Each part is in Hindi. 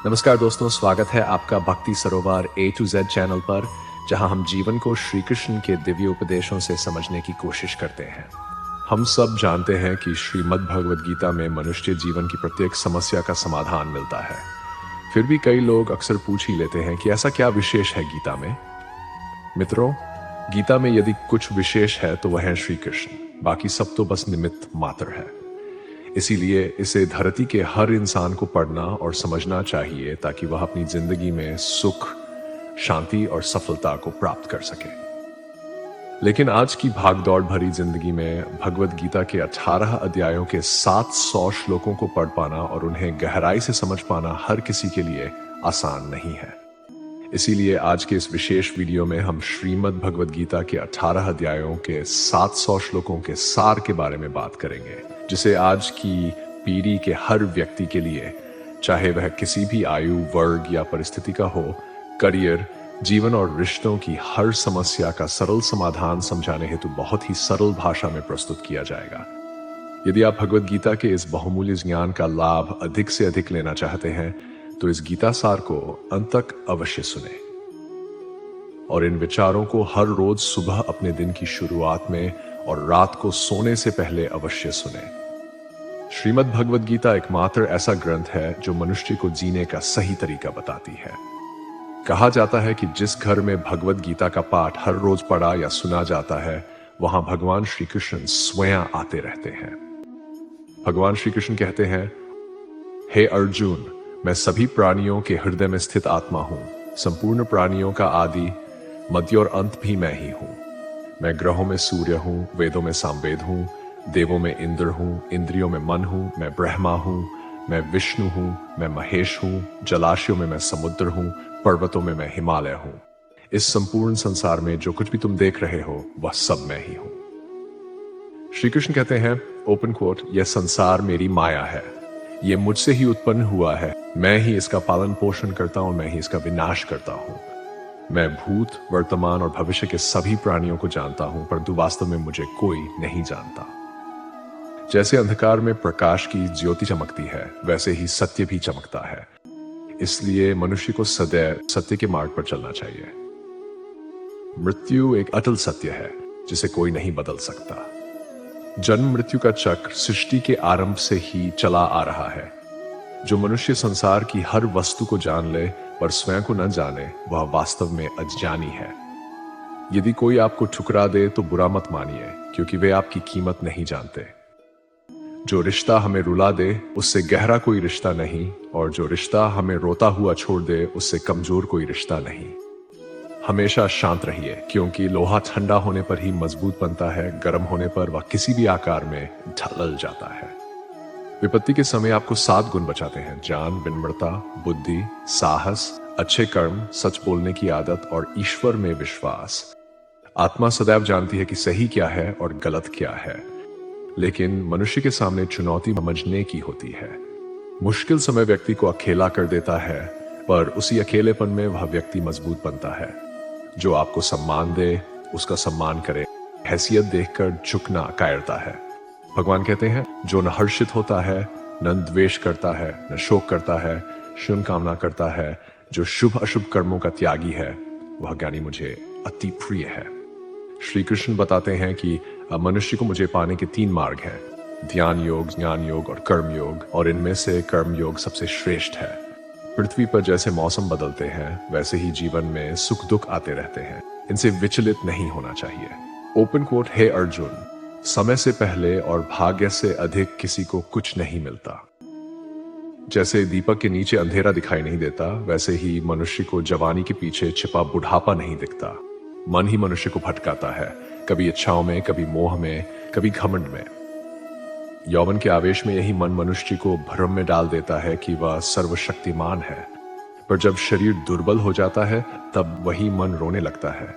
नमस्कार दोस्तों, स्वागत है आपका भक्ति सरोवर A to Z चैनल पर, जहां हम जीवन को श्री कृष्ण के दिव्य उपदेशों से समझने की कोशिश करते हैं। हम सब जानते हैं कि श्रीमद् भगवद गीता में मनुष्य जीवन की प्रत्येक समस्या का समाधान मिलता है। फिर भी कई लोग अक्सर पूछ ही लेते हैं कि ऐसा क्या विशेष है गीता में। मित्रों, गीता में यदि कुछ विशेष है तो वह है श्री कृष्ण, बाकी सब तो बस निमित्त मात्र है। इसीलिए इसे धरती के हर इंसान को पढ़ना और समझना चाहिए ताकि वह अपनी जिंदगी में सुख, शांति और सफलता को प्राप्त कर सके। लेकिन आज की भागदौड़ भरी जिंदगी में भगवद गीता के 18 अध्यायों के 700 श्लोकों को पढ़ पाना और उन्हें गहराई से समझ पाना हर किसी के लिए आसान नहीं है। इसीलिए आज के इस विशेष वीडियो में हम श्रीमद् भगवद गीता के 18 अध्यायों के 700 श्लोकों के सार के बारे में बात करेंगे, जिसे आज की पीढ़ी के हर व्यक्ति के लिए, चाहे वह किसी भी आयु, वर्ग या परिस्थिति का हो, करियर, जीवन और रिश्तों की हर समस्या का सरल समाधान समझाने हेतु बहुत ही सरल भाषा में प्रस्तुत किया जाएगा। यदि आप भगवद गीता के इस बहुमूल्य ज्ञान का लाभ अधिक से अधिक लेना चाहते हैं तो इस गीता सार को अंत तक अवश्य सुने और इन विचारों को हर रोज सुबह अपने दिन की शुरुआत में और रात को सोने से पहले अवश्य सुने। श्रीमद् भगवद गीता एकमात्र ऐसा ग्रंथ है जो मनुष्य को जीने का सही तरीका बताती है। कहा जाता है कि जिस घर में भगवद गीता का पाठ हर रोज पढ़ा या सुना जाता है, वहां भगवान श्री कृष्ण स्वयं आते रहते हैं। भगवान श्री कृष्ण कहते हैं, हे अर्जुन, मैं सभी प्राणियों के हृदय में स्थित आत्मा हूं। संपूर्ण प्राणियों का आदि, मध्य और अंत भी मैं ही हूं। मैं ग्रहों में सूर्य हूं, वेदों में सामवेद हूं, देवों में इंद्र हूं, इंद्रियों में मन हूं, मैं ब्रह्मा हूं, मैं विष्णु हूं, मैं महेश हूं, जलाशयों में मैं समुद्र हूं, पर्वतों में मैं हिमालय हूं। इस संपूर्ण संसार में जो कुछ भी तुम देख रहे हो वह सब मैं ही हूं। श्री कृष्ण कहते हैं, ओपन कोट, यह संसार मेरी माया है, ये मुझसे ही उत्पन्न हुआ है, मैं ही इसका पालन पोषण करता हूं, मैं ही इसका विनाश करता हूं। मैं भूत, वर्तमान और भविष्य के सभी प्राणियों को जानता हूं, परंतु वास्तव में मुझे कोई नहीं जानता। जैसे अंधकार में प्रकाश की ज्योति चमकती है, वैसे ही सत्य भी चमकता है। इसलिए मनुष्य को सदैव सत्य के मार्ग पर चलना चाहिए। मृत्यु एक अटल सत्य है जिसे कोई नहीं बदल सकता। जन्म मृत्यु का चक्र सृष्टि के आरंभ से ही चला आ रहा है। जो मनुष्य संसार की हर वस्तु को जान ले पर स्वयं को न जाने, वह वास्तव में अज्ञानी है। यदि कोई आपको ठुकरा दे तो बुरा मत मानिए, क्योंकि वे आपकी कीमत नहीं जानते। जो रिश्ता हमें रुला दे उससे गहरा कोई रिश्ता नहीं, और जो रिश्ता हमें रोता हुआ छोड़ दे उससे कमजोर कोई रिश्ता नहीं। हमेशा शांत रहिए, क्योंकि लोहा ठंडा होने पर ही मजबूत बनता है, गर्म होने पर वह किसी भी आकार में ढल जाता है। विपत्ति के समय आपको 7 गुण बचाते हैं: ज्ञान, विनम्रता, बुद्धि, साहस, अच्छे कर्म, सच बोलने की आदत और ईश्वर में विश्वास। आत्मा सदैव जानती है कि सही क्या है और गलत क्या है, लेकिन मनुष्य के सामने चुनौती समझने की होती है। मुश्किल समय व्यक्ति को अकेला कर देता है, पर उसी अकेलेपन में वह व्यक्ति मजबूत बनता है। जो आपको सम्मान दे उसका सम्मान करे, हैसियत देखकर झुकना कायरता है। भगवान कहते हैं, जो न हर्षित होता है, न द्वेष करता है, न शोक करता है, शुभ कामना करता है, जो शुभ अशुभ कर्मों का त्यागी है, वह ज्ञानी मुझे अति प्रिय है। श्री कृष्ण बताते हैं कि मनुष्य को मुझे पाने के 3 मार्ग हैं: ध्यान योग, ज्ञान योग और कर्म योग, और इनमें से कर्म योग सबसे श्रेष्ठ है। पृथ्वी पर जैसे मौसम बदलते हैं, वैसे ही जीवन में सुख दुख आते रहते हैं, इनसे विचलित नहीं होना चाहिए। ओपन कोट, हे अर्जुन, समय से पहले और भाग्य से अधिक किसी को कुछ नहीं मिलता। जैसे दीपक के नीचे अंधेरा दिखाई नहीं देता, वैसे ही मनुष्य को जवानी के पीछे छिपा बुढ़ापा नहीं दिखता। मन ही मनुष्य को भटकाता है, कभी इच्छाओं में, कभी मोह में, कभी घमंड में। यौवन के आवेश में यही मन मनुष्य को भ्रम में डाल देता है कि वह सर्वशक्तिमान है, पर जब शरीर दुर्बल हो जाता है तब वही मन रोने लगता है,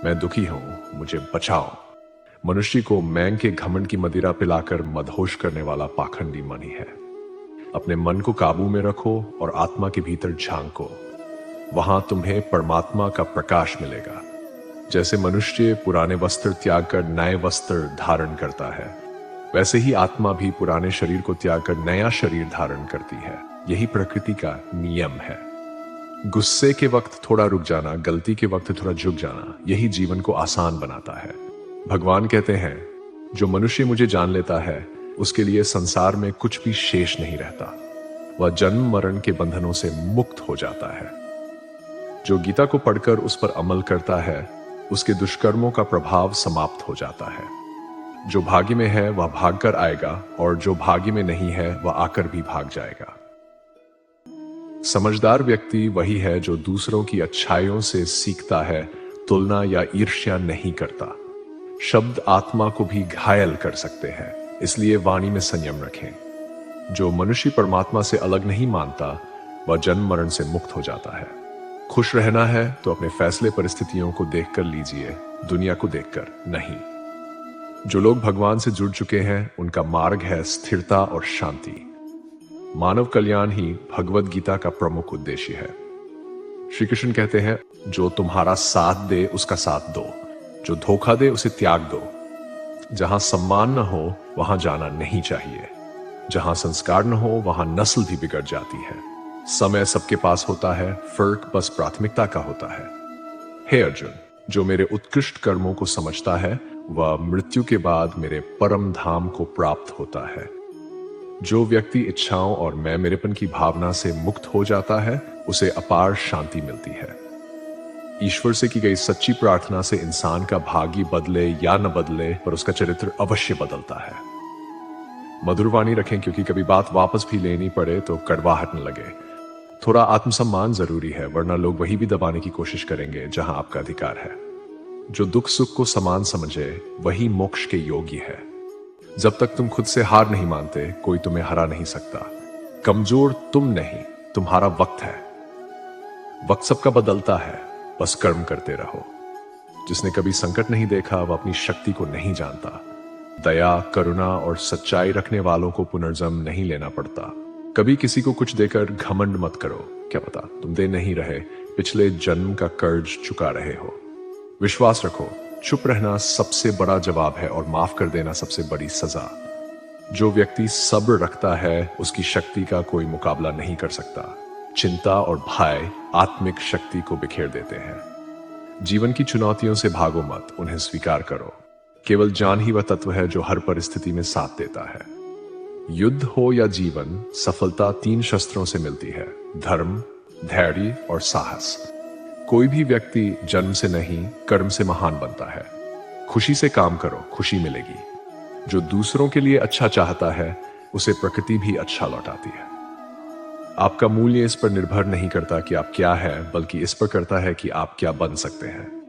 मैं दुखी हूं, मुझे बचाओ। मनुष्य को मैंग के घमंड की मदिरा पिलाकर मदहोश करने वाला पाखंडी मन ही है। अपने मन को काबू में रखो और आत्मा के भीतर झांको, वहां तुम्हें परमात्मा का प्रकाश मिलेगा। जैसे मनुष्य पुराने वस्त्र त्याग कर नए वस्त्र धारण करता है, वैसे ही आत्मा भी पुराने शरीर को त्याग कर नया शरीर धारण करती है। यही प्रकृति का नियम है। गुस्से के वक्त थोड़ा रुक जाना, गलती के वक्त थोड़ा झुक जाना, यही जीवन को आसान बनाता है। भगवान कहते हैं, जो मनुष्य मुझे जान लेता है उसके लिए संसार में कुछ भी शेष नहीं रहता। वह जन्म मरण के बंधनों से मुक्त हो जाता है। जो गीता को पढ़कर उस पर अमल करता है उसके दुष्कर्मों का प्रभाव समाप्त हो जाता है। जो भाग्य में है वह भाग कर आएगा और जो भाग्य में नहीं है वह आकर भी भाग जाएगा। समझदार व्यक्ति वही है जो दूसरों की अच्छाइयों से सीखता है, तुलना या ईर्ष्या नहीं करता। शब्द आत्मा को भी घायल कर सकते हैं, इसलिए वाणी में संयम रखें। जो मनुष्य परमात्मा से अलग नहीं मानता वह जन्म मरण से मुक्त हो जाता है। खुश रहना है तो अपने फैसले परिस्थितियों को देखकर लीजिए, दुनिया को देखकर नहीं। जो लोग भगवान से जुड़ चुके हैं उनका मार्ग है स्थिरता और शांति। मानव कल्याण ही भगवत गीता का प्रमुख उद्देश्य है। श्री कृष्ण कहते हैं, जो तुम्हारा साथ दे उसका साथ दो, जो धोखा दे उसे त्याग दो। जहां सम्मान न हो वहां जाना नहीं चाहिए। जहां संस्कार न हो वहां नस्ल भी बिगड़ जाती है। समय सबके पास होता है, फर्क बस प्राथमिकता का होता है। हे अर्जुन, जो मेरे उत्कृष्ट कर्मों को समझता है वह मृत्यु के बाद मेरे परम धाम को प्राप्त होता है। जो व्यक्ति इच्छाओं और मैं मेरेपन की भावना से मुक्त हो जाता है उसे अपार शांति मिलती है। ईश्वर से की गई सच्ची प्रार्थना से इंसान का भाग्य बदले या न बदले पर उसका चरित्र अवश्य बदलता है। मधुर वाणी रखें, क्योंकि कभी बात वापस भी लेनी पड़े तो कड़वाहट न लगे। थोड़ा आत्मसम्मान जरूरी है, वरना लोग वही भी दबाने की कोशिश करेंगे जहां आपका अधिकार है। जो दुख सुख को समान समझे वही मोक्ष के योग्य है। जब तक तुम खुद से हार नहीं मानते कोई तुम्हें हरा नहीं सकता। कमजोर तुम नहीं, तुम्हारा वक्त है। वक्त सबका बदलता है, बस कर्म करते रहो। जिसने कभी संकट नहीं देखा वह अपनी शक्ति को नहीं जानता। दया, करुणा और सच्चाई रखने वालों को पुनर्जन्म नहीं लेना पड़ता। कभी किसी को कुछ देकर घमंड मत करो, क्या पता तुम दे नहीं रहे, पिछले जन्म का कर्ज चुका रहे हो। विश्वास रखो, चुप रहना सबसे बड़ा जवाब है और माफ कर देना सबसे बड़ी सजा। जो व्यक्ति सब्र रखता है उसकी शक्ति का कोई मुकाबला नहीं कर सकता। चिंता और भय आत्मिक शक्ति को बिखेर देते हैं। जीवन की चुनौतियों से भागो मत, उन्हें स्वीकार करो। केवल जान ही वह तत्व है जो हर परिस्थिति में साथ देता है। युद्ध हो या जीवन, सफलता 3 शस्त्रों से मिलती है: धर्म, धैर्य और साहस। कोई भी व्यक्ति जन्म से नहीं, कर्म से महान बनता है। खुशी से काम करो, खुशी मिलेगी। जो दूसरों के लिए अच्छा चाहता है उसे प्रकृति भी अच्छा लौटाती है। आपका मूल्य इस पर निर्भर नहीं करता कि आप क्या है, बल्कि इस पर करता है कि आप क्या बन सकते हैं।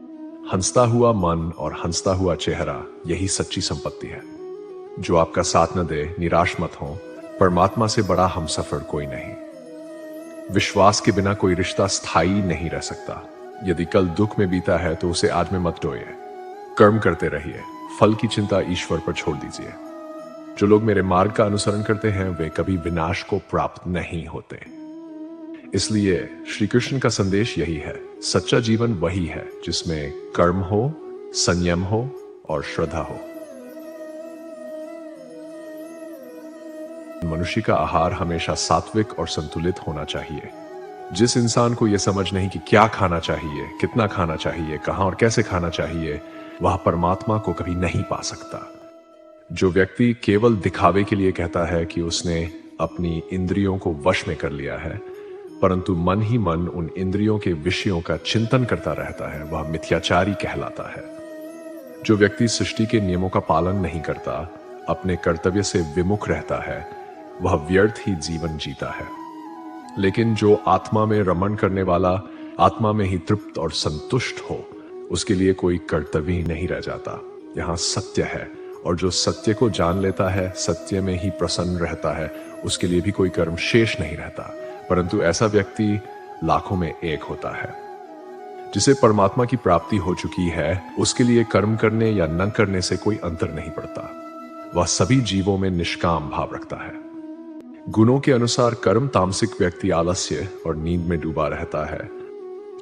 हंसता हुआ मन और हंसता हुआ चेहरा, यही सच्ची संपत्ति है। जो आपका साथ न दे, निराश मत हो। परमात्मा से बड़ा हमसफर कोई नहीं। विश्वास के बिना कोई रिश्ता स्थायी नहीं रह सकता। यदि कल दुख में बीता है तो उसे आज में मत ढोइए। कर्म करते रहिए, फल की चिंता ईश्वर पर छोड़ दीजिए। जो लोग मेरे मार्ग का अनुसरण करते हैं वे कभी विनाश को प्राप्त नहीं होते। इसलिए श्री कृष्ण का संदेश यही है, सच्चा जीवन वही है जिसमें कर्म हो, संयम हो और श्रद्धा हो। मनुष्य का आहार हमेशा सात्विक और संतुलित होना चाहिए। जिस इंसान को यह समझ नहीं कि क्या खाना चाहिए, कितना खाना चाहिए, कहां और कैसे खाना चाहिए, वह परमात्मा को कभी नहीं पा सकता। जो व्यक्ति केवल दिखावे के लिए कहता है कि उसने अपनी इंद्रियों को वश में कर लिया है, परंतु मन ही मन उन इंद्रियों के विषयों का चिंतन करता रहता है, वह मिथ्याचारी कहलाता है। जो व्यक्ति सृष्टि के नियमों का पालन नहीं करता, अपने कर्तव्य से विमुख रहता है, वह व्यर्थ ही जीवन जीता है। लेकिन जो आत्मा में रमण करने वाला, आत्मा में ही तृप्त और संतुष्ट हो, उसके लिए कोई कर्तव्य ही नहीं रह जाता। यहाँ सत्य है, और जो सत्य को जान लेता है, सत्य में ही प्रसन्न रहता है, उसके लिए भी कोई कर्म शेष नहीं रहता। परंतु ऐसा व्यक्ति लाखों में एक होता है। जिसे परमात्मा की प्राप्ति हो चुकी है, उसके लिए कर्म करने या न करने से कोई अंतर नहीं पड़ता। वह सभी जीवों में निष्काम भाव रखता है। गुणों के अनुसार कर्म तामसिक व्यक्ति आलस्य और नींद में डूबा रहता है।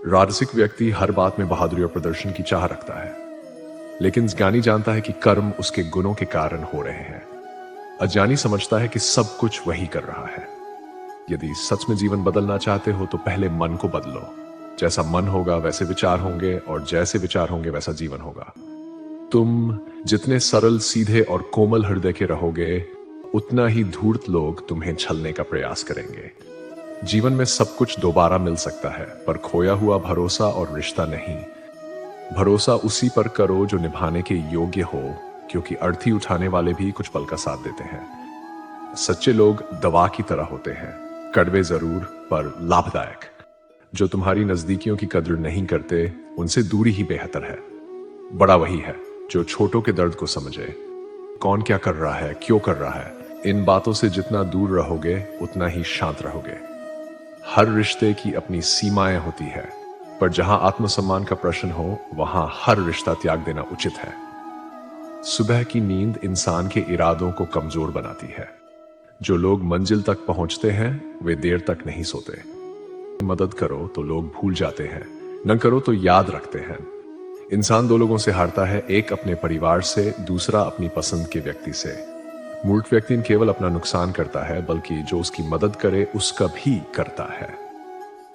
राजसिक व्यक्ति हर बात में बहादुरी और प्रदर्शन की चाह रखता है। लेकिन ज्ञानी जानता है कि कर्म उसके गुणों के कारण हो रहे हैं। अज्ञानी समझता है कि सब कुछ वही कर रहा है। यदि सच में जीवन बदलना चाहते हो तो पहले मन को बदलो। जैसा मन होगा वैसे विचार होंगे, और जैसे विचार होंगे वैसा जीवन होगा। तुम जितने सरल, सीधे और कोमल हृदय के रहोगे, उतना ही धूर्त लोग तुम्हें छलने का प्रयास करेंगे। जीवन में सब कुछ दोबारा मिल सकता है, पर खोया हुआ भरोसा और रिश्ता नहीं। भरोसा उसी पर करो जो निभाने के योग्य हो, क्योंकि अर्थी उठाने वाले भी कुछ पल का साथ देते हैं। सच्चे लोग दवा की तरह होते हैं, कड़वे जरूर पर लाभदायक। जो तुम्हारी नजदीकियों की कद्र नहीं करते, उनसे दूरी ही बेहतर है। बड़ा वही है जो छोटों के दर्द को समझे। कौन क्या कर रहा है, क्यों कर रहा है, इन बातों से जितना दूर रहोगे उतना ही शांत रहोगे। हर रिश्ते की अपनी सीमाएं होती है, पर जहां आत्मसम्मान का प्रश्न हो वहां हर रिश्ता त्याग देना उचित है। सुबह की नींद इंसान के इरादों को कमजोर बनाती है। जो लोग मंजिल तक पहुंचते हैं वे देर तक नहीं सोते। मदद करो तो लोग भूल जाते हैं, न करो तो याद रखते हैं। इंसान दो लोगों से हारता है, एक अपने परिवार से, दूसरा अपनी पसंद के व्यक्ति से। मूर्ख व्यक्ति केवल अपना नुकसान करता है, बल्कि जो उसकी मदद करे उसका भी करता है।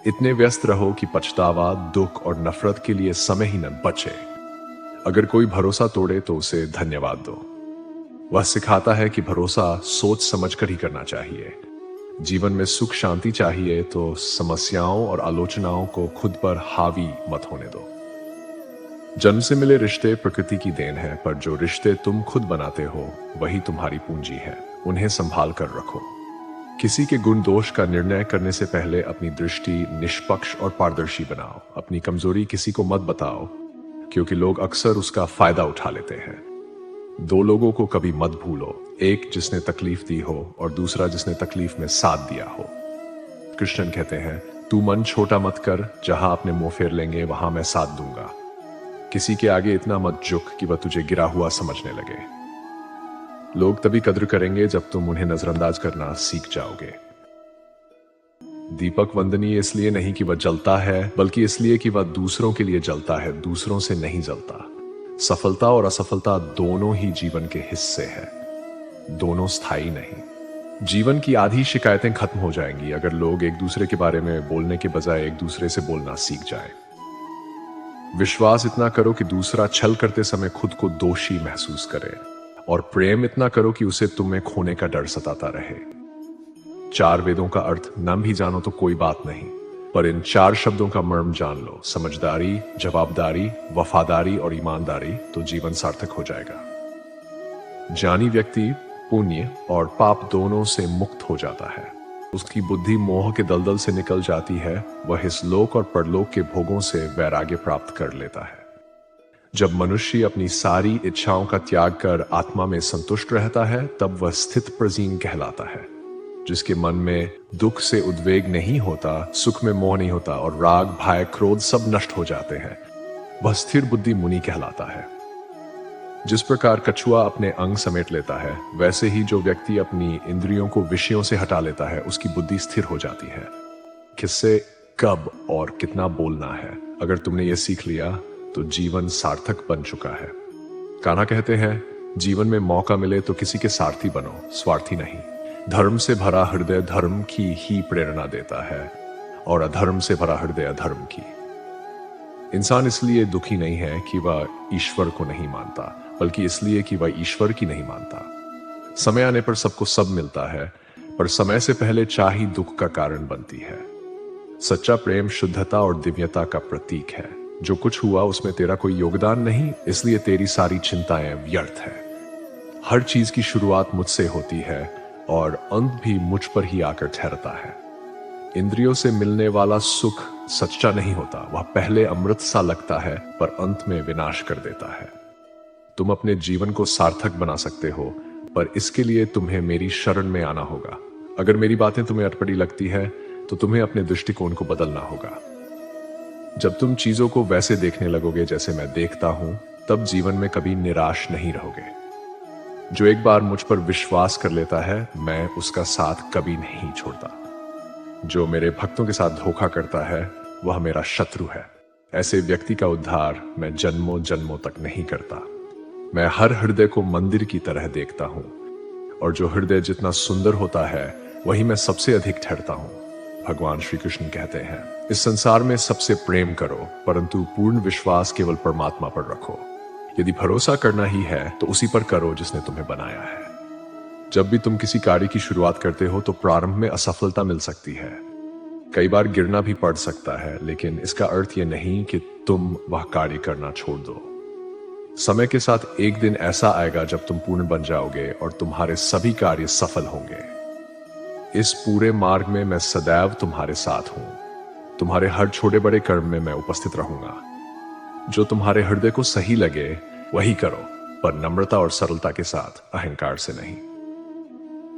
इतने व्यस्त रहो कि पछतावा, दुख और नफरत के लिए समय ही न बचे। अगर कोई भरोसा तोड़े तो उसे धन्यवाद दो। वह सिखाता है कि भरोसा सोच समझकर ही करना चाहिए। जीवन में सुख शांति चाहिए तो समस्याओं और आलोचनाओं को खुद पर हावी मत होने दो। जन्म से मिले रिश्ते प्रकृति की देन है, पर जो रिश्ते तुम खुद बनाते हो वही तुम्हारी पूंजी है। उन्हें संभाल कर रखो। किसी के गुण दोष का निर्णय करने से पहले अपनी दृष्टि निष्पक्ष और पारदर्शी बनाओ। अपनी कमजोरी किसी को मत बताओ, क्योंकि लोग अक्सर उसका फायदा उठा लेते हैं। दो लोगों को कभी मत भूलो, एक जिसने तकलीफ दी हो और दूसरा जिसने तकलीफ में साथ दिया हो। कृष्ण कहते हैं, तू मन छोटा मत कर, जहां अपने मुंह फेर लेंगे वहां मैं साथ दूंगा। किसी के आगे इतना मत झुक कि वह तुझे गिरा हुआ समझने लगे। लोग तभी कद्र करेंगे जब तुम उन्हें नजरअंदाज करना सीख जाओगे। दीपक वंदनीय इसलिए नहीं कि वह जलता है, बल्कि इसलिए कि वह दूसरों के लिए जलता है, दूसरों से नहीं जलता। सफलता और असफलता दोनों ही जीवन के हिस्से हैं, दोनों स्थायी नहीं। जीवन की आधी शिकायतें खत्म हो जाएंगी अगर लोग एक दूसरे के बारे में बोलने के बजाय एक दूसरे से बोलना सीख जाएं। विश्वास इतना करो कि दूसरा छल करते समय खुद को दोषी महसूस करे, और प्रेम इतना करो कि उसे तुम्हें खोने का डर सताता रहे। चार वेदों का अर्थ न भी जानो तो कोई बात नहीं, पर इन चार शब्दों का मर्म जान लो, समझदारी, जवाबदारी, वफादारी और ईमानदारी, तो जीवन सार्थक हो जाएगा। ज्ञानी व्यक्ति पुण्य और पाप दोनों से मुक्त हो जाता है। उसकी बुद्धि मोह के दलदल से निकल जाती है। वह इस लोक और परलोक के भोगों से वैराग्य प्राप्त कर लेता है। जब मनुष्य अपनी सारी इच्छाओं का त्याग कर आत्मा में संतुष्ट रहता है, तब वह स्थित प्रजीन कहलाता है। जिसके मन में दुख से उद्वेग नहीं होता, सुख में मोह नहीं होता और राग, भय, क्रोध सब नष्ट हो जाते हैं, वह स्थिर बुद्धि मुनि कहलाता है। जिस प्रकार कछुआ अपने अंग समेट लेता है, वैसे ही जो व्यक्ति अपनी इंद्रियों को विषयों से हटा लेता है, उसकी बुद्धि स्थिर हो जाती है। किससे कब और कितना बोलना है, अगर तुमने ये सीख लिया तो जीवन सार्थक बन चुका है। कान्हा कहते हैं, जीवन में मौका मिले तो किसी के सारथी बनो, स्वार्थी नहीं। धर्म से भरा हृदय धर्म की ही प्रेरणा देता है, और अधर्म से भरा हृदय अधर्म की। इंसान इसलिए दुखी नहीं है कि वह ईश्वर को नहीं मानता, बल्कि इसलिए कि वह ईश्वर की नहीं मानता। समय आने पर सबको सब मिलता है, पर समय से पहले चाह ही दुख का कारण बनती है। सच्चा प्रेम शुद्धता और दिव्यता का प्रतीक है। जो कुछ हुआ उसमें तेरा कोई योगदान नहीं, इसलिए तेरी सारी चिंताएं व्यर्थ है। हर चीज की शुरुआत मुझसे होती है और अंत भी मुझ पर ही आकर ठहरता है। इंद्रियों से मिलने वाला सुख सच्चा नहीं होता, वह पहले अमृत सा लगता है पर अंत में विनाश कर देता है। तुम अपने जीवन को सार्थक बना सकते हो, पर इसके लिए तुम्हें मेरी शरण में आना होगा। अगर मेरी बातें तुम्हें अटपटी लगती है तो तुम्हें अपने दृष्टिकोण को बदलना होगा। जब तुम चीजों को वैसे देखने लगोगे जैसे मैं देखता हूं, तब जीवन में कभी निराश नहीं रहोगे। जो एक बार मुझ पर विश्वास कर लेता है, मैं उसका साथ कभी नहीं छोड़ता। जो मेरे भक्तों के साथ धोखा करता है, वह मेरा शत्रु है। ऐसे व्यक्ति का उद्धार मैं जन्मों जन्मों तक नहीं करता। मैं हर हृदय को मंदिर की तरह देखता हूं, और जो हृदय जितना सुंदर होता है, वहीं मैं सबसे अधिक ठहरता हूँ। भगवान श्री कृष्ण कहते हैं, इस संसार में सबसे प्रेम करो, परंतु पूर्ण विश्वास केवल परमात्मा पर रखो। यदि भरोसा करना ही है तो उसी पर करो जिसने तुम्हें बनाया है। जब भी तुम किसी कार्य की शुरुआत करते हो तो प्रारंभ में असफलता मिल सकती है, कई बार गिरना भी पड़ सकता है, लेकिन इसका अर्थ यह नहीं कि तुम वह कार्य करना छोड़ दो। समय के साथ एक दिन ऐसा आएगा जब तुम पूर्ण बन जाओगे और तुम्हारे सभी कार्य सफल होंगे। इस पूरे मार्ग में मैं सदैव तुम्हारे साथ हूं। तुम्हारे हर छोटे बड़े कर्म में मैं उपस्थित रहूंगा। जो तुम्हारे हृदय को सही लगे वही करो, पर नम्रता और सरलता के साथ, अहंकार से नहीं।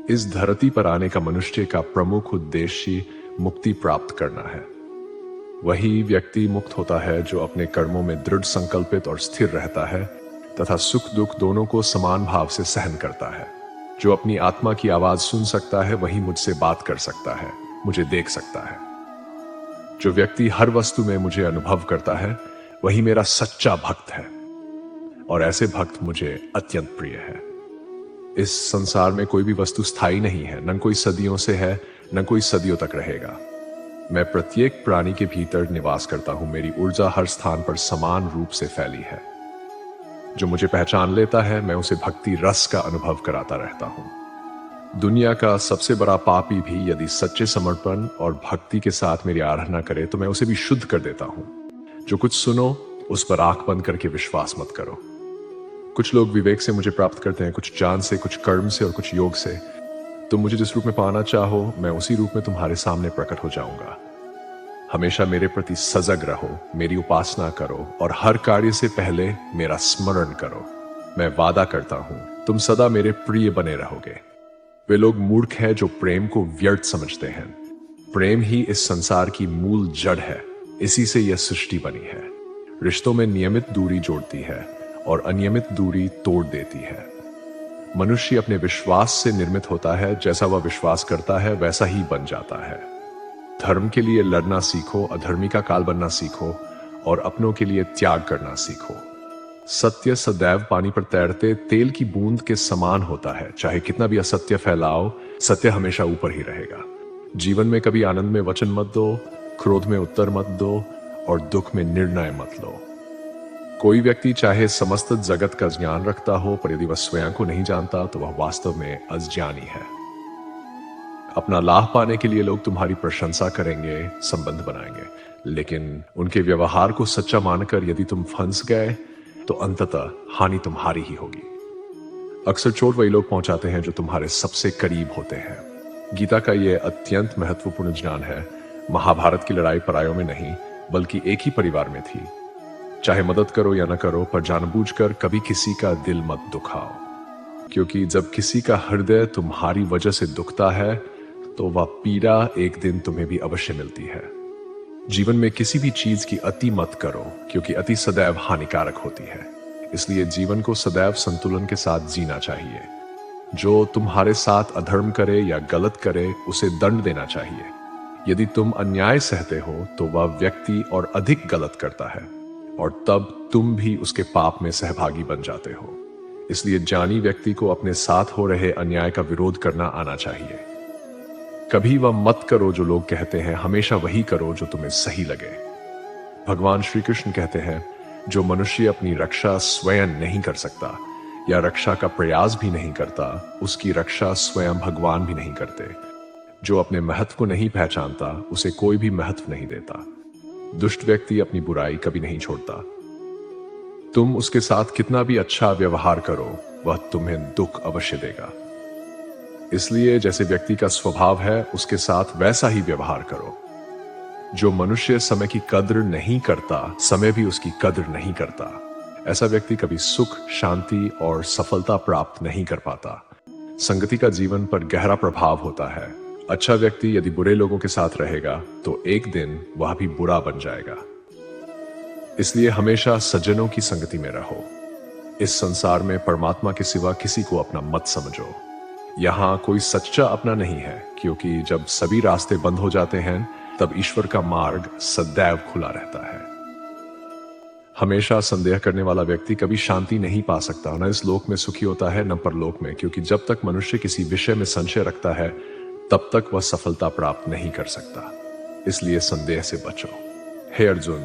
इस धरती पर आने का मनुष्य का प्रमुख उद्देश्य मुक्ति प्राप्त करना है। वही व्यक्ति मुक्त होता है जो अपने कर्मों में दृढ़ संकल्पित और स्थिर रहता है तथा सुख दुख दोनों को समान भाव से सहन करता है। जो अपनी आत्मा की आवाज सुन सकता है वही मुझसे बात कर सकता है, मुझे देख सकता है। जो व्यक्ति हर वस्तु में मुझे अनुभव करता है वही मेरा सच्चा भक्त है, और ऐसे भक्त मुझे अत्यंत प्रिय है। इस संसार में कोई भी वस्तु स्थायी नहीं है, न कोई सदियों से है, न कोई सदियों तक रहेगा। मैं प्रत्येक प्राणी के भीतर निवास करता हूं। मेरी ऊर्जा हर स्थान पर समान रूप से फैली है। जो मुझे पहचान लेता है मैं उसे भक्ति रस का अनुभव कराता रहता हूं। दुनिया का सबसे बड़ा पापी भी यदि सच्चे समर्पण और भक्ति के साथ मेरी आराधना करे तो मैं उसे भी शुद्ध कर देता हूं। जो कुछ सुनो उस पर आंख बंद करके विश्वास मत करो। कुछ लोग विवेक से मुझे प्राप्त करते हैं, कुछ ज्ञान से, कुछ कर्म से और कुछ योग से। तुम मुझे जिस रूप में पाना चाहो मैं उसी रूप में तुम्हारे सामने प्रकट हो जाऊंगा। हमेशा मेरे प्रति सजग रहो, मेरी उपासना करो और हर कार्य से पहले मेरा स्मरण करो। मैं वादा करता हूं तुम सदा मेरे प्रिय बने रहोगे। वे लोग मूर्ख हैं जो प्रेम को व्यर्थ समझते हैं। प्रेम ही इस संसार की मूल जड़ है, इसी से यह सृष्टि बनी है। रिश्तों में नियमित दूरी जोड़ती है और अनियमित दूरी तोड़ देती है। मनुष्य अपने विश्वास से निर्मित होता है, जैसा वह विश्वास करता है वैसा ही बन जाता है। धर्म के लिए लड़ना सीखो, अधर्मी का काल बनना सीखो और अपनों के लिए त्याग करना सीखो। सत्य सदैव पानी पर तैरते तेल की बूंद के समान होता है। चाहे कितना भी असत्य फैलाओ, सत्य हमेशा ऊपर ही रहेगा। जीवन में कभी आनंद में वचन मत दो, क्रोध में उत्तर मत दो और दुख में निर्णय मत लो। कोई व्यक्ति चाहे समस्त जगत का ज्ञान रखता हो, पर यदि वह स्वयं को नहीं जानता तो वह वास्तव में अज्ञानी है। अपना लाभ पाने के लिए लोग तुम्हारी प्रशंसा करेंगे, संबंध बनाएंगे, लेकिन उनके व्यवहार को सच्चा मानकर यदि तुम फंस गए तो अंततः हानि तुम्हारी ही होगी। अक्सर चोट वही लोग पहुंचाते हैं जो तुम्हारे सबसे करीब होते हैं। गीता का यह अत्यंत महत्वपूर्ण ज्ञान है। महाभारत की लड़ाई परायों में नहीं बल्कि एक ही परिवार में थी। चाहे मदद करो या न करो, पर जानबूझकर कभी किसी का दिल मत दुखाओ, क्योंकि जब किसी का हृदय तुम्हारी वजह से दुखता है तो वह पीड़ा एक दिन तुम्हें भी अवश्य मिलती है। जीवन में किसी भी चीज की अति मत करो, क्योंकि अति सदैव हानिकारक होती है। इसलिए जीवन को सदैव संतुलन के साथ जीना चाहिए। जो तुम्हारे साथ अधर्म करे या गलत करे उसे दंड देना चाहिए। यदि तुम अन्याय सहते हो तो वह व्यक्ति और अधिक गलत करता है और तब तुम भी उसके पाप में सहभागी बन जाते हो। इसलिए ज्ञानी व्यक्ति को अपने साथ हो रहे अन्याय का विरोध करना आना चाहिए। कभी वह मत करो जो लोग कहते हैं, हमेशा वही करो जो तुम्हें सही लगे। भगवान श्री कृष्ण कहते हैं, जो मनुष्य अपनी रक्षा स्वयं नहीं कर सकता या रक्षा का प्रयास भी नहीं करता, उसकी रक्षा स्वयं भगवान भी नहीं करते। जो अपने महत्व को नहीं पहचानता उसे कोई भी महत्व नहीं देता। दुष्ट व्यक्ति अपनी बुराई कभी नहीं छोड़ता। तुम उसके साथ कितना भी अच्छा व्यवहार करो, वह तुम्हें दुख अवश्य देगा। इसलिए जैसे व्यक्ति का स्वभाव है उसके साथ वैसा ही व्यवहार करो। जो मनुष्य समय की कद्र नहीं करता, समय भी उसकी कद्र नहीं करता। ऐसा व्यक्ति कभी सुख, शांति और सफलता प्राप्त नहीं कर पाता। संगति का जीवन पर गहरा प्रभाव होता है। अच्छा व्यक्ति यदि बुरे लोगों के साथ रहेगा तो एक दिन वह भी बुरा बन जाएगा। इसलिए हमेशा सज्जनों की संगति में रहो। इस संसार में परमात्मा के सिवा किसी को अपना मत समझो। यहां कोई सच्चा अपना नहीं है, क्योंकि जब सभी रास्ते बंद हो जाते हैं तब ईश्वर का मार्ग सदैव खुला रहता है। हमेशा संदेह करने वाला व्यक्ति कभी शांति नहीं पा सकता। न इस लोक में सुखी होता है न परलोक में, क्योंकि जब तक मनुष्य किसी विषय में संशय रखता है तब तक वह सफलता प्राप्त नहीं कर सकता। इसलिए संदेह से बचो। हे अर्जुन,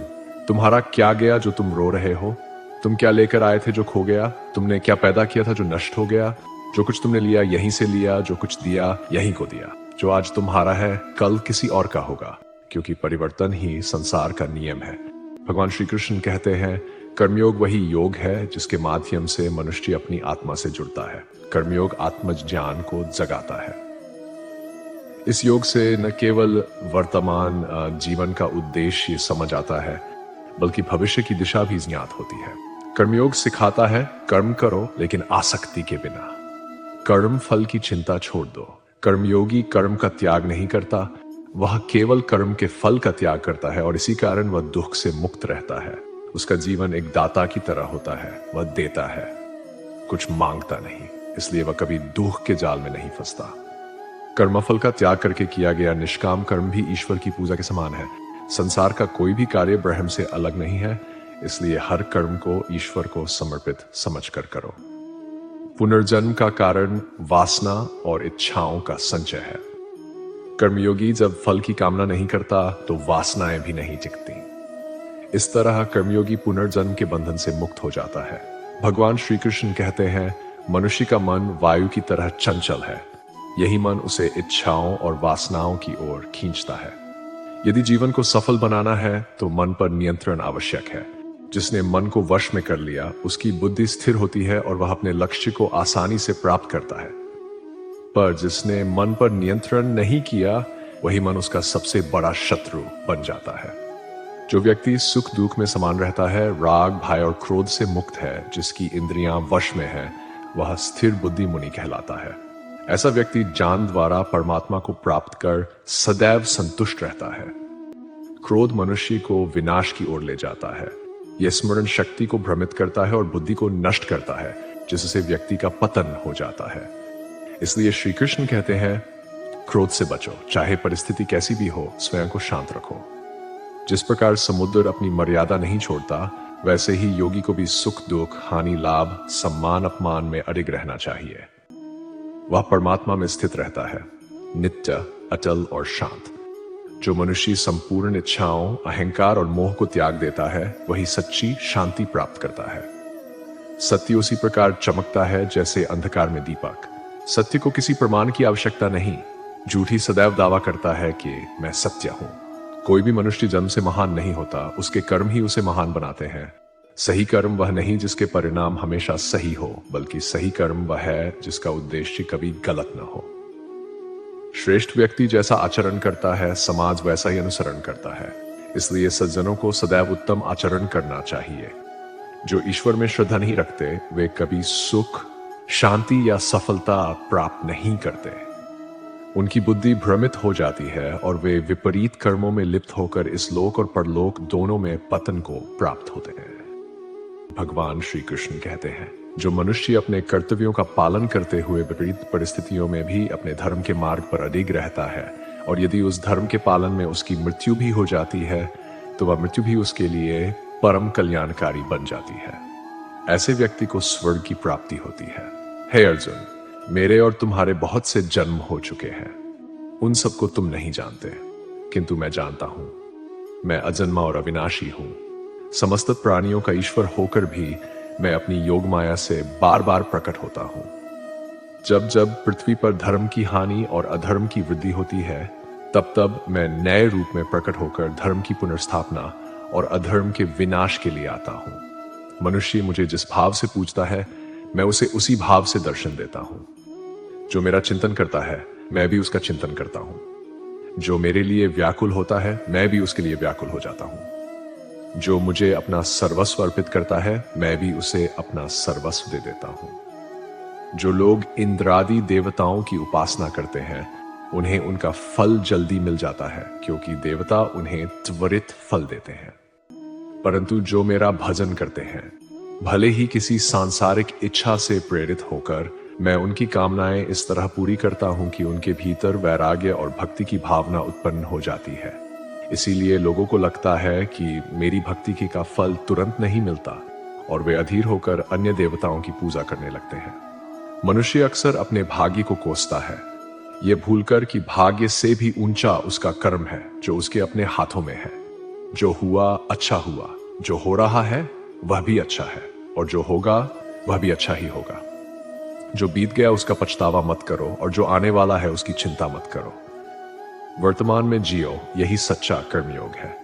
तुम्हारा क्या गया जो तुम रो रहे हो? तुम क्या लेकर आए थे जो खो गया? तुमने क्या पैदा किया था जो नष्ट हो गया? जो कुछ तुमने लिया यहीं से लिया, जो कुछ दिया यहीं को दिया। जो आज तुम्हारा है कल किसी और का होगा, क्योंकि परिवर्तन ही संसार का नियम है। भगवान श्री कृष्ण कहते हैं, कर्मयोग वही योग है जिसके माध्यम से मनुष्य अपनी आत्मा से जुड़ता है। कर्मयोग आत्मज ज्ञान को जगाता है। इस योग से न केवल वर्तमान जीवन का उद्देश्य समझ आता है, बल्कि भविष्य की दिशा भी ज्ञात होती है। कर्मयोग सिखाता है, कर्म करो लेकिन आसक्ति के बिना। कर्म फल की चिंता छोड़ दो। कर्मयोगी कर्म का त्याग नहीं करता, वह केवल कर्म के फल का त्याग करता है और इसी कारण वह दुख से मुक्त रहता है। उसका जीवन एक दाता की तरह होता है, वह देता है, कुछ मांगता नहीं। इसलिए वह कभी दुख के जाल में नहीं फंसता। कर्मफल का त्याग करके किया गया निष्काम कर्म भी ईश्वर की पूजा के समान है। संसार का कोई भी कार्य ब्रह्म से अलग नहीं है, इसलिए हर कर्म को ईश्वर को समर्पित समझकर करो। पुनर्जन्म का कारण वासना और इच्छाओं का संचय है। कर्मयोगी जब फल की कामना नहीं करता तो वासनाएं भी नहीं टिकती। इस तरह कर्मयोगी पुनर्जन्म के बंधन से मुक्त हो जाता है। भगवान श्री कृष्ण कहते हैं, मनुष्य का मन वायु की तरह चंचल है। यही मन उसे इच्छाओं और वासनाओं की ओर खींचता है। यदि जीवन को सफल बनाना है तो मन पर नियंत्रण आवश्यक है। जिसने मन को वश में कर लिया, उसकी बुद्धि स्थिर होती है और वह अपने लक्ष्य को आसानी से प्राप्त करता है। पर जिसने मन पर नियंत्रण नहीं किया, वही मन उसका सबसे बड़ा शत्रु बन जाता है। जो व्यक्ति सुख दुख में समान रहता है, राग भय और क्रोध से मुक्त है, जिसकी इंद्रियां वश में है, वह स्थिर बुद्धि मुनि कहलाता है। ऐसा व्यक्ति ज्ञान द्वारा परमात्मा को प्राप्त कर सदैव संतुष्ट रहता है। क्रोध मनुष्य को विनाश की ओर ले जाता है। यह स्मरण शक्ति को भ्रमित करता है और बुद्धि को नष्ट करता है, जिससे व्यक्ति का पतन हो जाता है। इसलिए श्री कृष्ण कहते हैं, क्रोध से बचो, चाहे परिस्थिति कैसी भी हो, स्वयं को शांत रखो। जिस प्रकार समुद्र अपनी मर्यादा नहीं छोड़ता, वैसे ही योगी को भी सुख दुख, हानि लाभ, सम्मान अपमान में अडिग रहना चाहिए। वह परमात्मा में स्थित रहता है, नित्य, अटल और शांत। जो मनुष्य संपूर्ण इच्छाओं, अहंकार और मोह को त्याग देता है, वही सच्ची शांति प्राप्त करता है। सत्य उसी प्रकार चमकता है जैसे अंधकार में दीपक। सत्य को किसी प्रमाण की आवश्यकता नहीं। झूठी सदैव दावा करता है कि मैं सत्य हूं। कोई भी मनुष्य जन्म से महान नहीं होता, उसके कर्म ही उसे महान बनाते हैं। सही कर्म वह नहीं जिसके परिणाम हमेशा सही हो, बल्कि सही कर्म वह है जिसका उद्देश्य कभी गलत न हो। श्रेष्ठ व्यक्ति जैसा आचरण करता है, समाज वैसा ही अनुसरण करता है। इसलिए सज्जनों को सदैव उत्तम आचरण करना चाहिए। जो ईश्वर में श्रद्धा नहीं रखते, वे कभी सुख, शांति या सफलता प्राप्त नहीं करते। उनकी बुद्धि भ्रमित हो जाती है और वे विपरीत कर्मों में लिप्त होकर इस लोक और परलोक दोनों में पतन को प्राप्त होते हैं। भगवान श्री कृष्ण कहते हैं, जो मनुष्य अपने कर्तव्यों का पालन करते हुए विपरीत परिस्थितियों में भी अपने धर्म के मार्ग पर अडिग रहता है, और यदि उस धर्म के पालन में उसकी मृत्यु भी हो जाती है, तो वह मृत्यु भी उसके लिए परम कल्याणकारी बन जाती है। ऐसे व्यक्ति को स्वर्ग की प्राप्ति होती है। हे अर्जुन, मेरे और तुम्हारे बहुत से जन्म हो चुके हैं। उन सबको तुम नहीं जानते, किंतु मैं जानता हूं। मैं अजन्मा और अविनाशी हूं। समस्त प्राणियों का ईश्वर होकर भी मैं अपनी योग माया से बार बार प्रकट होता हूं। जब जब पृथ्वी पर धर्म की हानि और अधर्म की वृद्धि होती है, तब तब मैं नए रूप में प्रकट होकर धर्म की पुनर्स्थापना और अधर्म के विनाश के लिए आता हूं। मनुष्य मुझे जिस भाव से पूजता है, मैं उसे उसी भाव से दर्शन देता हूं। जो मेरा चिंतन करता है, मैं भी उसका चिंतन करता हूं। जो मेरे लिए व्याकुल होता है, मैं भी उसके लिए व्याकुल हो जाता हूं। जो मुझे अपना सर्वस्व अर्पित करता है, मैं भी उसे अपना सर्वस्व दे देता हूं। जो लोग इंद्रादि देवताओं की उपासना करते हैं, उन्हें उनका फल जल्दी मिल जाता है, क्योंकि देवता उन्हें त्वरित फल देते हैं। परंतु जो मेरा भजन करते हैं, भले ही किसी सांसारिक इच्छा से प्रेरित होकर, मैं उनकी कामनाएं इस तरह पूरी करता हूं कि उनके भीतर वैराग्य और भक्ति की भावना उत्पन्न हो जाती है। इसीलिए लोगों को लगता है कि मेरी भक्ति का फल तुरंत नहीं मिलता, और वे अधीर होकर अन्य देवताओं की पूजा करने लगते हैं। मनुष्य अक्सर अपने भाग्य को कोसता है, ये भूलकर कि भाग्य से भी ऊंचा उसका कर्म है जो उसके अपने हाथों में है। जो हुआ अच्छा हुआ, जो हो रहा है वह भी अच्छा है, और जो होगा वह भी अच्छा ही होगा। जो बीत गया उसका पछतावा मत करो, और जो आने वाला है उसकी चिंता मत करो। वर्तमान में जियो, यही सच्चा कर्मयोग है।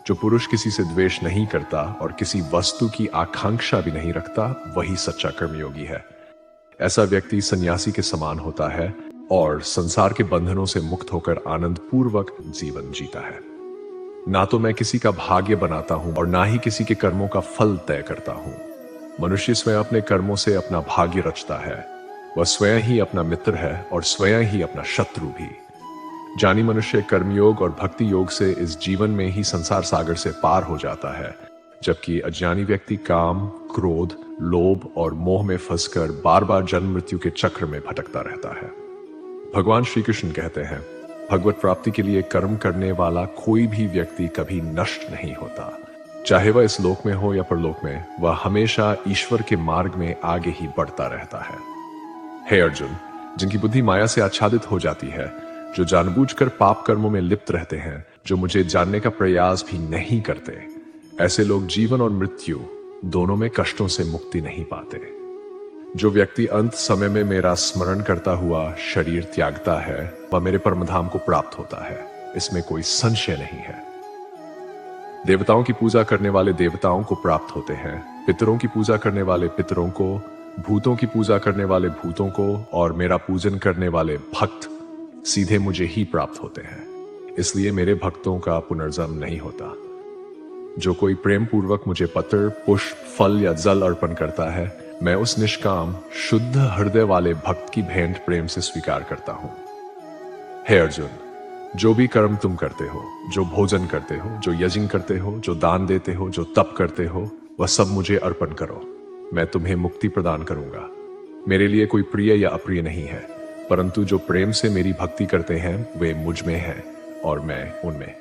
जो पुरुष किसी से द्वेष नहीं करता और किसी वस्तु की आकांक्षा भी नहीं रखता, वही सच्चा कर्मयोगी है। ऐसा व्यक्ति सन्यासी के समान होता है और संसार के बंधनों से मुक्त होकर आनंद पूर्वक जीवन जीता है। ना तो मैं किसी का भाग्य बनाता हूं और ना ही किसी के कर्मों का फल तय करता हूं। मनुष्य स्वयं अपने कर्मों से अपना भाग्य रचता है। वह स्वयं ही अपना मित्र है और स्वयं ही अपना शत्रु भी। ज्ञानी मनुष्य कर्मयोग और भक्ति योग से इस जीवन में ही संसार सागर से पार हो जाता है, जबकि अज्ञानी व्यक्ति काम, क्रोध, लोभ और मोह में फंसकर बार बार जन्म मृत्यु के चक्र में भटकता रहता है। भगवान श्री कृष्ण कहते हैं, भगवत प्राप्ति के लिए कर्म करने वाला कोई भी व्यक्ति कभी नष्ट नहीं होता। चाहे वह इस लोक में हो या परलोक में, वह हमेशा ईश्वर के मार्ग में आगे ही बढ़ता रहता है। हे अर्जुन, जिनकी बुद्धि माया से आच्छादित हो जाती है, जो जानबूझकर पाप कर्मों में लिप्त रहते हैं, जो मुझे जानने का प्रयास भी नहीं करते, ऐसे लोग जीवन और मृत्यु दोनों में कष्टों से मुक्ति नहीं पाते। जो व्यक्ति अंत समय में मेरा स्मरण करता हुआ शरीर त्यागता है, वह मेरे परमधाम को प्राप्त होता है, इसमें कोई संशय नहीं है। देवताओं की पूजा करने वाले देवताओं को प्राप्त होते हैं, पितरों की पूजा करने वाले पितरों को, भूतों की पूजा करने वाले भूतों को, और मेरा पूजन करने वाले भक्त सीधे मुझे ही प्राप्त होते हैं। इसलिए मेरे भक्तों का पुनर्जन्म नहीं होता। जो कोई प्रेम पूर्वक मुझे पत्र, पुष्प, फल या जल अर्पण करता है, मैं उस निष्काम शुद्ध हृदय वाले भक्त की भेंट प्रेम से स्वीकार करता हूं। हे अर्जुन, जो भी कर्म तुम करते हो, जो भोजन करते हो, जो यज्ञ करते हो, जो दान देते हो, जो तप करते हो, वह सब मुझे अर्पण करो। मैं तुम्हें मुक्ति प्रदान करूंगा। मेरे लिए कोई प्रिय या अप्रिय नहीं है, परंतु जो प्रेम से मेरी भक्ति करते हैं वे मुझ में हैं और मैं उनमें।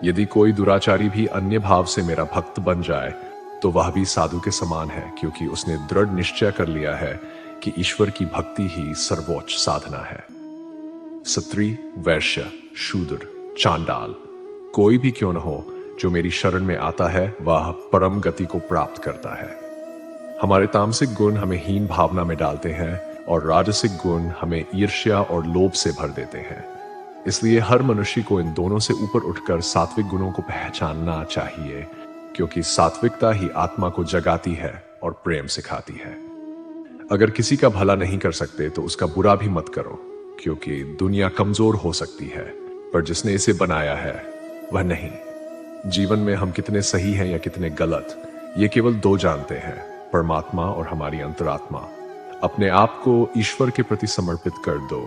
यदि कोई दुराचारी भी अन्य भाव से मेरा भक्त बन जाए तो वह भी साधु के समान है, क्योंकि उसने दृढ़ निश्चय कर लिया है कि ईश्वर की भक्ति ही सर्वोच्च साधना है। क्षत्रिय, वैश्य, शूद्र, चांडाल, कोई भी क्यों न हो, जो मेरी शरण में आता है वह परम गति को प्राप्त करता है। हमारे तामसिक गुण हमें हीन भावना में डालते हैं और राजसिक गुण हमें ईर्ष्या और लोभ से भर देते हैं। इसलिए हर मनुष्य को इन दोनों से ऊपर उठकर सात्विक गुणों को पहचानना चाहिए, क्योंकि सात्विकता ही आत्मा को जगाती है और प्रेम सिखाती है। अगर किसी का भला नहीं कर सकते तो उसका बुरा भी मत करो, क्योंकि दुनिया कमजोर हो सकती है, पर जिसने इसे बनाया है वह नहीं। जीवन में हम कितने सही हैं या कितने गलत, ये केवल दो जानते हैं, परमात्मा और हमारी अंतरात्मा। अपने आप को ईश्वर के प्रति समर्पित कर दो,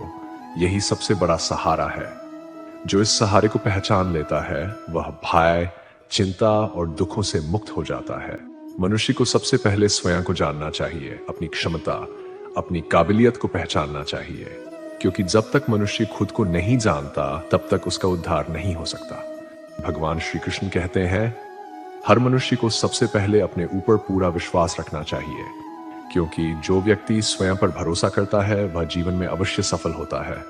यही सबसे बड़ा सहारा है। जो इस सहारे को पहचान लेता है वह भय, चिंता और दुखों से मुक्त हो जाता है। मनुष्य को सबसे पहले स्वयं को जानना चाहिए, अपनी क्षमता, अपनी काबिलियत को पहचानना चाहिए, क्योंकि जब तक मनुष्य खुद को नहीं जानता तब तक उसका उद्धार नहीं हो सकता। भगवान श्री कृष्ण कहते हैं, हर मनुष्य को सबसे पहले अपने ऊपर पूरा विश्वास रखना चाहिए, क्योंकि जो व्यक्ति स्वयं पर भरोसा करता है वह जीवन में अवश्य सफल होता है।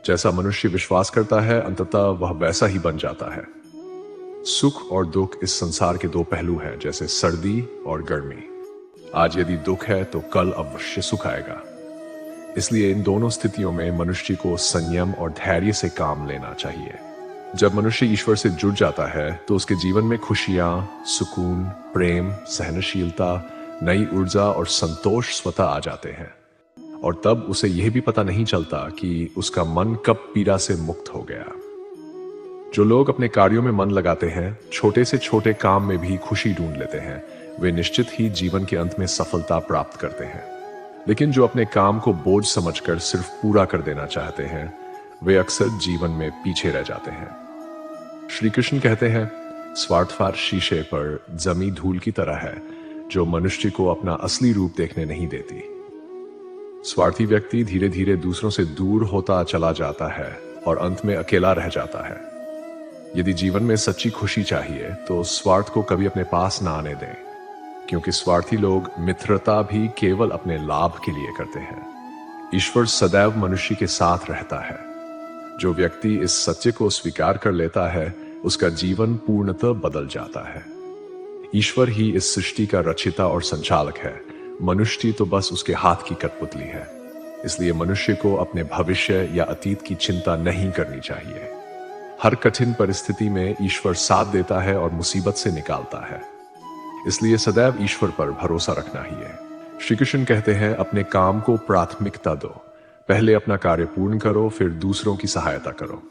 जैसा मनुष्य विश्वास करता है अंततः वह वैसा ही बन जाता है। सुख और दुख इस संसार के दो पहलू हैं, जैसे सर्दी और गर्मी। आज यदि दुख है तो कल अवश्य सुख आएगा। इसलिए इन दोनों स्थितियों में मनुष्य को संयम और धैर्य से काम लेना चाहिए। जब मनुष्य ईश्वर से जुड़ जाता है तो उसके जीवन में खुशियां, सुकून, प्रेम, सहनशीलता, नई ऊर्जा और संतोष स्वतः आ जाते हैं, और तब उसे यह भी पता नहीं चलता कि उसका मन कब पीड़ा से मुक्त हो गया। जो लोग अपने कार्यों में मन लगाते हैं, छोटे से छोटे काम में भी खुशी ढूंढ लेते हैं, वे निश्चित ही जीवन के अंत में सफलता प्राप्त करते हैं। लेकिन जो अपने काम को बोझ समझकर सिर्फ पूरा कर देना चाहते हैं, वे अक्सर जीवन में पीछे रह जाते हैं। श्री कृष्ण कहते हैं, स्वार्थफार शीशे पर जमी धूल की तरह है, जो मनुष्य को अपना असली रूप देखने नहीं देती। स्वार्थी व्यक्ति धीरे धीरे दूसरों से दूर होता चला जाता है और अंत में अकेला रह जाता है। यदि जीवन में सच्ची खुशी चाहिए तो स्वार्थ को कभी अपने पास ना आने दें, क्योंकि स्वार्थी लोग मित्रता भी केवल अपने लाभ के लिए करते हैं। ईश्वर सदैव मनुष्य के साथ रहता है। जो व्यक्ति इस सत्य को स्वीकार कर लेता है उसका जीवन पूर्णतः बदल जाता है। ईश्वर ही इस सृष्टि का रचिता और संचालक है, मनुष्य तो बस उसके हाथ की कठपुतली है। इसलिए मनुष्य को अपने भविष्य या अतीत की चिंता नहीं करनी चाहिए। हर कठिन परिस्थिति में ईश्वर साथ देता है और मुसीबत से निकालता है। इसलिए सदैव ईश्वर पर भरोसा रखना ही है। श्री कृष्ण कहते हैं, अपने काम को प्राथमिकता दो। पहले अपना कार्य पूर्ण करो, फिर दूसरों की सहायता करो।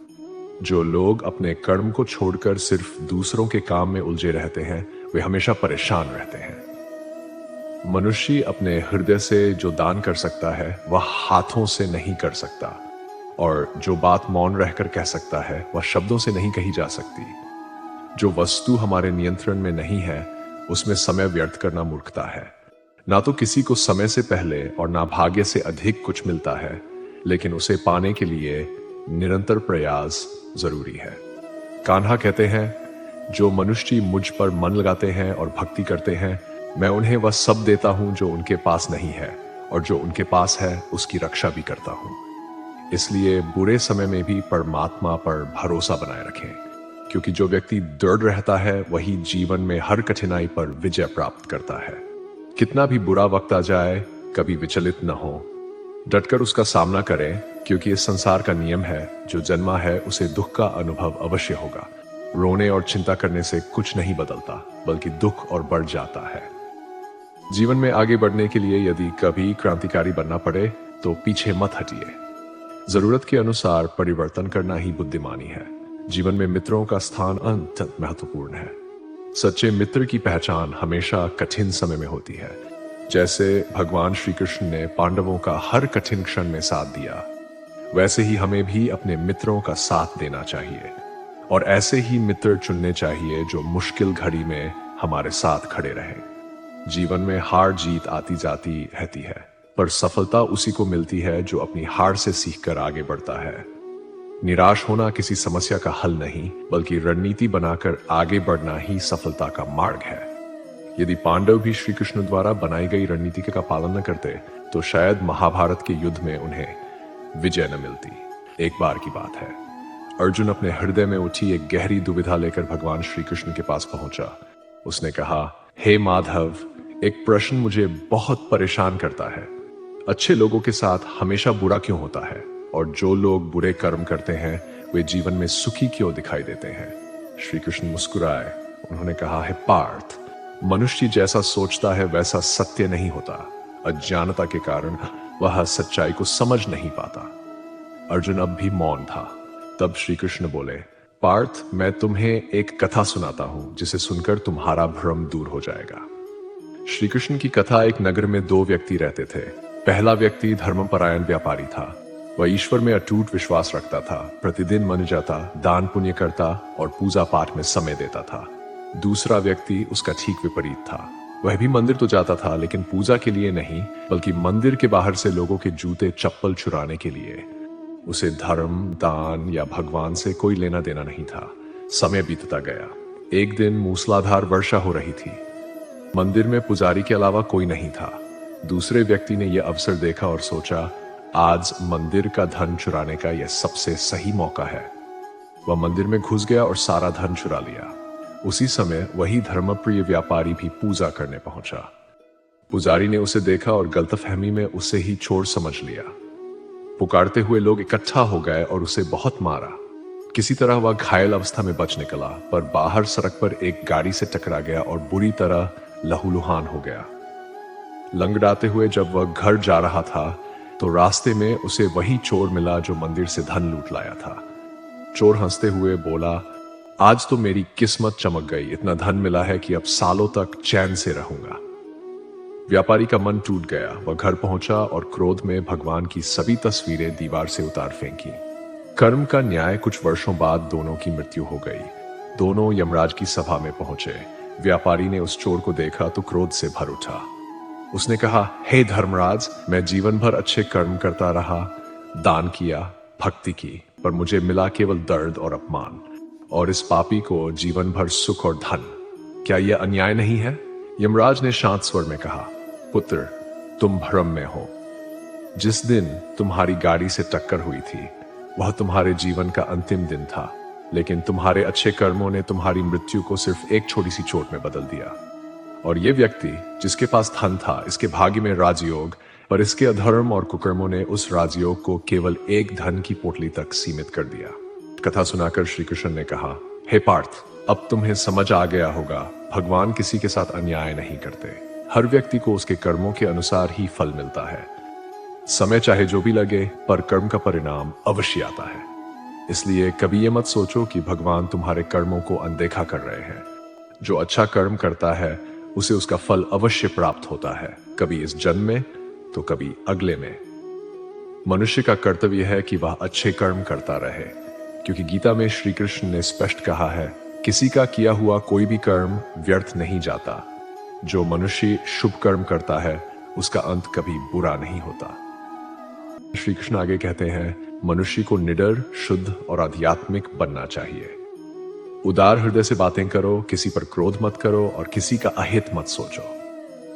जो लोग अपने कर्म को छोड़कर सिर्फ दूसरों के काम में उलझे रहते हैं वे हमेशा परेशान रहते हैं। मनुष्य अपने हृदय से जो दान कर सकता है वह हाथों से नहीं कर सकता, और जो बात मौन रहकर कह सकता है वह शब्दों से नहीं कही जा सकती। जो वस्तु हमारे नियंत्रण में नहीं है उसमें समय व्यर्थ करना मूर्खता है। ना तो किसी को समय से पहले और ना भाग्य से अधिक कुछ मिलता है, लेकिन उसे पाने के लिए निरंतर प्रयास जरूरी है। कान्हा कहते हैं, जो मनुष्य मुझ पर मन लगाते हैं और भक्ति करते हैं, मैं उन्हें वह सब देता हूं जो उनके पास नहीं है, और जो उनके पास है उसकी रक्षा भी करता हूं। इसलिए बुरे समय में भी परमात्मा पर भरोसा बनाए रखें, क्योंकि जो व्यक्ति दृढ़ रहता है वही जीवन में हर कठिनाई पर विजय प्राप्त करता है। कितना भी बुरा वक्त आ जाए, कभी विचलित न हो, डटकर उसका सामना करें, क्योंकि इस संसार का नियम है, जो जन्मा है उसे दुख का अनुभव अवश्य होगा। रोने और चिंता करने से कुछ नहीं बदलता, बल्कि दुख और बढ़ जाता है। जीवन में आगे बढ़ने के लिए यदि कभी क्रांतिकारी बनना पड़े तो पीछे मत हटिए। जरूरत के अनुसार परिवर्तन करना ही बुद्धिमानी है। जीवन में मित्रों का स्थान अत्यंत महत्वपूर्ण है। सच्चे मित्र की पहचान हमेशा कठिन समय में होती है। जैसे भगवान श्री कृष्ण ने पांडवों का हर कठिन क्षण में साथ दिया, वैसे ही हमें भी अपने मित्रों का साथ देना चाहिए, और ऐसे ही मित्र चुनने चाहिए जो मुश्किल घड़ी में हमारे साथ खड़े रहें। जीवन में हार जीत आती जाती रहती है, पर सफलता उसी को मिलती है जो अपनी हार से सीखकर आगे बढ़ता है। निराश होना किसी समस्या का हल नहीं, बल्कि रणनीति बनाकर आगे बढ़ना ही सफलता का मार्ग है। यदि पांडव भी श्री कृष्ण द्वारा बनाई गई रणनीति का पालन न करते तो शायद महाभारत के युद्ध में उन्हें विजय न मिलती। एक बार की बात है, अर्जुन अपने हृदय में उठी एक गहरी दुविधा लेकर भगवान श्री कृष्ण के पास पहुंचा। उसने कहा, हे माधव, एक प्रश्न मुझे बहुत परेशान करता है। अच्छे लोगों के साथ हमेशा बुरा क्यों होता है, और जो लोग बुरे कर्म करते हैं वे जीवन में सुखी क्यों दिखाई देते हैं? श्री कृष्ण मुस्कुराए। उन्होंने कहा, है पार्थ, मनुष्य जैसा सोचता है वैसा सत्य नहीं होता। अज्ञानता के कारण वह सच्चाई को समझ नहीं पाता। अर्जुन अब भी मौन था। तब श्री कृष्ण बोले, पार्थ, मैं तुम्हें एक कथा सुनाता हूं जिसे सुनकर तुम्हारा भ्रम दूर हो जाएगा। श्री कृष्ण की कथा, एक नगर में दो व्यक्ति रहते थे। पहला व्यक्ति धर्मपरायण व्यापारी था। वह ईश्वर में अटूट विश्वास रखता था, प्रतिदिन मन जाता, दान पुण्य करता और पूजा पाठ में समय देता था। दूसरा व्यक्ति उसका ठीक विपरीत था। वह भी मंदिर तो जाता था, लेकिन पूजा के लिए नहीं, बल्कि मंदिर के बाहर से लोगों के जूते चप्पल चुराने के लिए। उसे धर्म, दान या भगवान से कोई लेना देना नहीं था। समय बीतता गया। एक दिन मूसलाधार वर्षा हो रही थी। मंदिर में पुजारी के अलावा कोई नहीं था। दूसरे व्यक्ति ने यह अवसर देखा और सोचा, आज मंदिर का धन चुराने का यह सबसे सही मौका है। वह मंदिर में घुस गया और सारा धन चुरा लिया। उसी समय वही धर्मप्रिय व्यापारी भी पूजा करने पहुंचा। पुजारी ने उसे देखा और गलतफहमी में उसे ही चोर समझ लिया। पुकारते हुए लोग इकट्ठा हो गए और उसे बहुत मारा। किसी तरह वह घायल अवस्था में बच निकला, पर बाहर सड़क पर एक गाड़ी से टकरा गया और बुरी तरह लहूलुहान हो गया। लंगड़ाते हुए जब वह घर जा रहा था तो रास्ते में उसे वही चोर मिला जो मंदिर से धन लूट लाया था। चोर हंसते हुए बोला, आज तो मेरी किस्मत चमक गई, इतना धन मिला है कि अब सालों तक चैन से रहूंगा। व्यापारी का मन टूट गया। वह घर पहुंचा और क्रोध में भगवान की सभी तस्वीरें दीवार से उतार फेंकी। कर्म का न्याय, कुछ वर्षों बाद दोनों की मृत्यु हो गई। दोनों यमराज की सभा में पहुंचे। व्यापारी ने उस चोर को देखा तो क्रोध से भर उठा। उसने कहा, हे धर्मराज, मैं जीवन भर अच्छे कर्म करता रहा, दान किया, भक्ति की, पर मुझे मिला केवल दर्द और अपमान, और इस पापी को जीवन भर सुख और धन। क्या यह अन्याय नहीं है? यमराज ने शांत स्वर में कहा, पुत्र, तुम भ्रम में हो। जिस दिन तुम्हारी गाड़ी से टक्कर हुई थी वह तुम्हारे जीवन का अंतिम दिन था, लेकिन तुम्हारे अच्छे कर्मों ने तुम्हारी मृत्यु को सिर्फ एक छोटी सी चोट में बदल दिया। और ये व्यक्ति जिसके पास धन था, इसके भाग्य में राजयोग, पर इसके अधर्म और कुकर्मों ने उस राजयोग को केवल एक धन की पोटली तक सीमित कर दिया। कथा सुनाकर श्री कृष्ण ने कहा, हे पार्थ, अब तुम्हें समझ आ गया होगा, भगवान किसी के साथ अन्याय नहीं करते। हर व्यक्ति को उसके कर्मों के अनुसार ही फल मिलता है। समय चाहे जो भी लगे, पर कर्म का परिणाम अवश्य आता है। इसलिए कभी ये मत सोचो कि भगवान तुम्हारे कर्मों को अनदेखा कर रहे हैं। जो अच्छा कर्म करता है उसे उसका फल अवश्य प्राप्त होता है, कभी इस जन्म में तो कभी अगले में। मनुष्य का कर्तव्य है कि वह अच्छे कर्म करता रहे, क्योंकि गीता में श्री कृष्ण ने स्पष्ट कहा है, किसी का किया हुआ कोई भी कर्म व्यर्थ नहीं जाता। जो मनुष्य शुभ कर्म करता है उसका अंत कभी बुरा नहीं होता। श्री कृष्ण आगे कहते हैं, मनुष्य को निडर, शुद्ध और आध्यात्मिक बनना चाहिए। उदार हृदय से बातें करो, किसी पर क्रोध मत करो और किसी का अहित मत सोचो।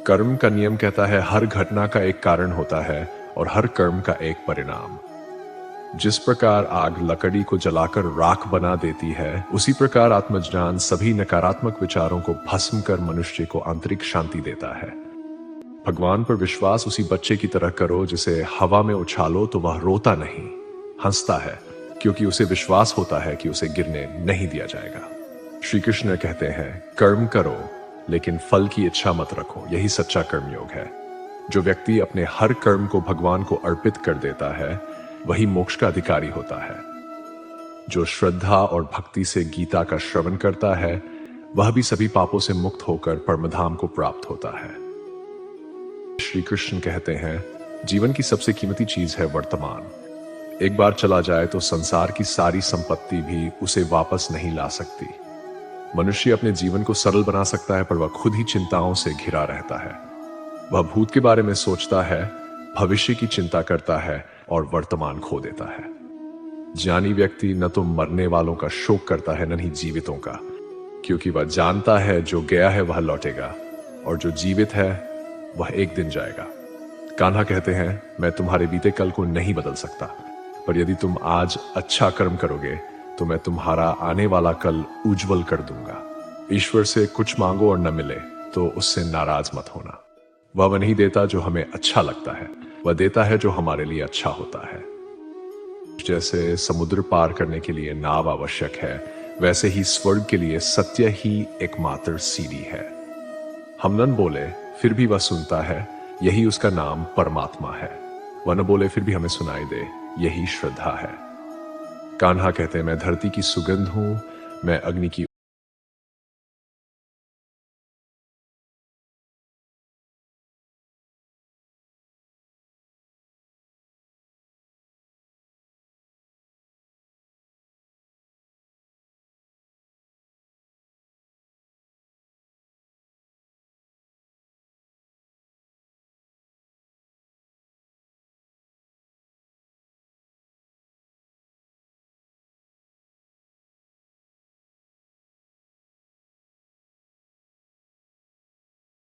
कर्म का नियम कहता है, हर घटना का एक कारण होता है और हर कर्म का एक परिणाम। जिस प्रकार आग लकड़ी को जलाकर राख बना देती है, उसी प्रकार आत्मज्ञान सभी नकारात्मक विचारों को भस्म कर मनुष्य को आंतरिक शांति देता है। भगवान पर विश्वास उसी बच्चे की तरह करो जिसे हवा में उछालो तो वह रोता नहीं, हंसता है, क्योंकि उसे विश्वास होता है कि उसे गिरने नहीं दिया जाएगा। श्री कृष्ण कहते हैं, कर्म करो लेकिन फल की इच्छा मत रखो, यही सच्चा कर्मयोग है। जो व्यक्ति अपने हर कर्म को भगवान को अर्पित कर देता है वही मोक्ष का अधिकारी होता है। जो श्रद्धा और भक्ति से गीता का श्रवण करता है वह भी सभी पापों से मुक्त होकर परमधाम को प्राप्त होता है। श्री कृष्ण कहते हैं, जीवन की सबसे कीमती चीज है वर्तमान। एक बार चला जाए तो संसार की सारी संपत्ति भी उसे वापस नहीं ला सकती। मनुष्य अपने जीवन को सरल बना सकता है, पर वह खुद ही चिंताओं से घिरा रहता है। वह भूत के बारे में सोचता है, भविष्य की चिंता करता है और वर्तमान खो देता है। ज्ञानी व्यक्ति न तो मरने वालों का शोक करता है न ही जीवितों का, क्योंकि वह जानता है जो गया है वह लौटेगा और जो जीवित है वह एक दिन जाएगा। कान्हा कहते हैं, मैं तुम्हारे बीते कल को नहीं बदल सकता, पर यदि तुम आज अच्छा कर्म करोगे तो मैं तुम्हारा आने वाला कल उज्जवल कर दूंगा। ईश्वर से कुछ मांगो और न मिले तो उससे नाराज मत होना। वह नहीं देता जो हमें अच्छा लगता है, वह देता है जो हमारे लिए अच्छा होता है। जैसे समुद्र पार करने के लिए नाव आवश्यक है, वैसे ही स्वर्ग के लिए सत्य ही एकमात्र सीढ़ी है। हम न बोले फिर भी वह सुनता है, यही उसका नाम परमात्मा है। वह न बोले फिर भी हमें सुनाई दे, यही श्रद्धा है। कान्हा कहते हैं, मैं धरती की सुगंध हूं, मैं अग्नि की